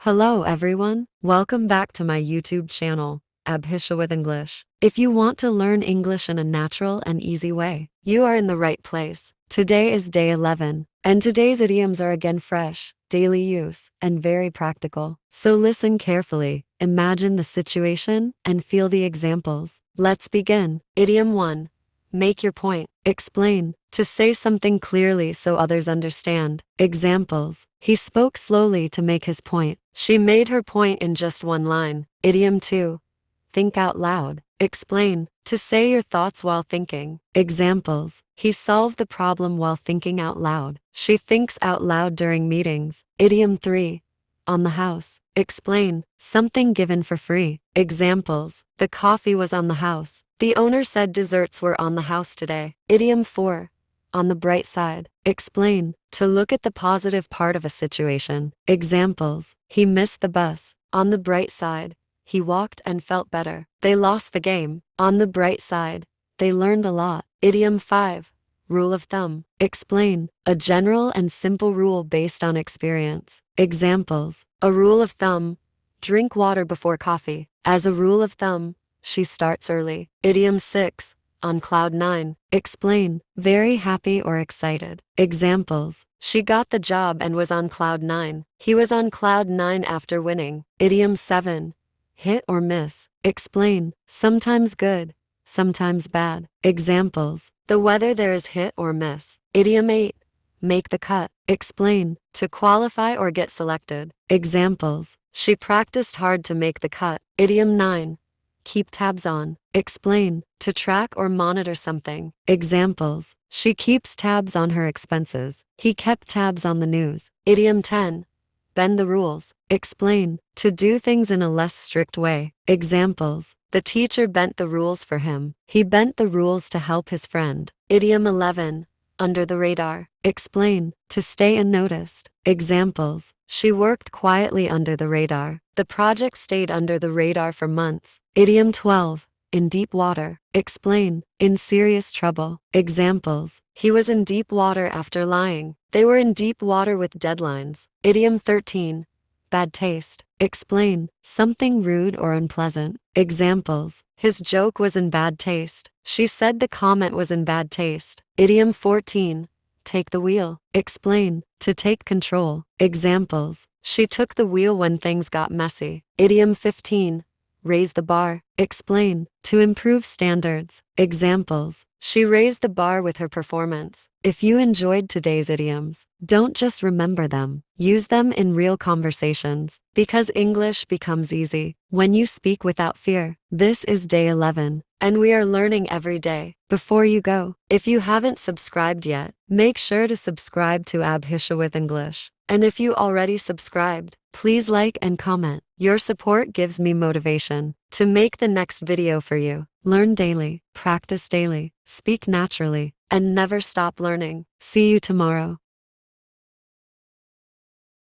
Hello everyone, welcome back to my YouTube channel, Abhisha with English. If you want to learn English in a natural and easy way, you are in the right place. Today is day 11, and today's idioms are again fresh, daily use, and very practical. So listen carefully, imagine the situation, and feel the examples. Let's begin. Idiom 1. Make your point. Explain. To say something clearly so others understand. Examples. He spoke slowly to make his point. She made her point in just one line. Idiom 2. Think out loud. Explain. To say your thoughts while thinking. Examples. He solved the problem while thinking out loud. She thinks out loud during meetings. Idiom 3. On the house. Explain. Something given for free. Examples. The coffee was on the house. The owner said desserts were on the house today. Idiom 4. On the bright side. Explain. To look at the positive part of a situation. Examples. He missed the bus. On the bright side. He walked and felt better. They lost the game. On the bright side. They learned a lot. Idiom 5. Rule of thumb. Explain. A general and simple rule based on experience. Examples. A rule of thumb. Drink water before coffee. As a rule of thumb, she starts early. Idiom 6. On cloud 9. Explain. Very happy or excited. Examples. She got the job and was on cloud 9. He was on cloud 9 after winning. Idiom 7. Hit or miss. Explain. Sometimes good, sometimes bad. Examples. The weather there is hit or miss. Idiom 8. Make the cut. Explain. To qualify or get selected. Examples. She practiced hard to make the cut. Idiom 9. Keep tabs on. Explain. To track or monitor something. Examples. She keeps tabs on her expenses. He kept tabs on the news. Idiom 10. Bend the rules. Explain. To do things in a less strict way. Examples. The teacher bent the rules for him. He bent the rules to help his friend. Idiom 11. Under the radar. Explain. To stay unnoticed. Examples. She worked quietly under the radar. The project stayed under the radar for months. Idiom 12. In deep water. Explain. In serious trouble. Examples. He was in deep water after lying. They were in deep water with deadlines. Idiom 13. Bad taste. Explain. Something rude or unpleasant. Examples. His joke was in bad taste. She said the comment was in bad taste. Idiom 14. Take the wheel. Explain. To take control. Examples. She took the wheel when things got messy. Idiom 15. Raise the bar. Explain. To improve standards. Examples. She raised the bar with her performance. If you enjoyed today's idioms, don't just remember them. Use them in real conversations, because English becomes easy when you speak without fear. This is day 11, and we are learning every day. Before you go, if you haven't subscribed yet, make sure to subscribe to Abhisha with English. And if you already subscribed, please like and comment. Your support gives me motivation to make the next video for you. Learn daily, practice daily, speak naturally, and never stop learning. See you tomorrow.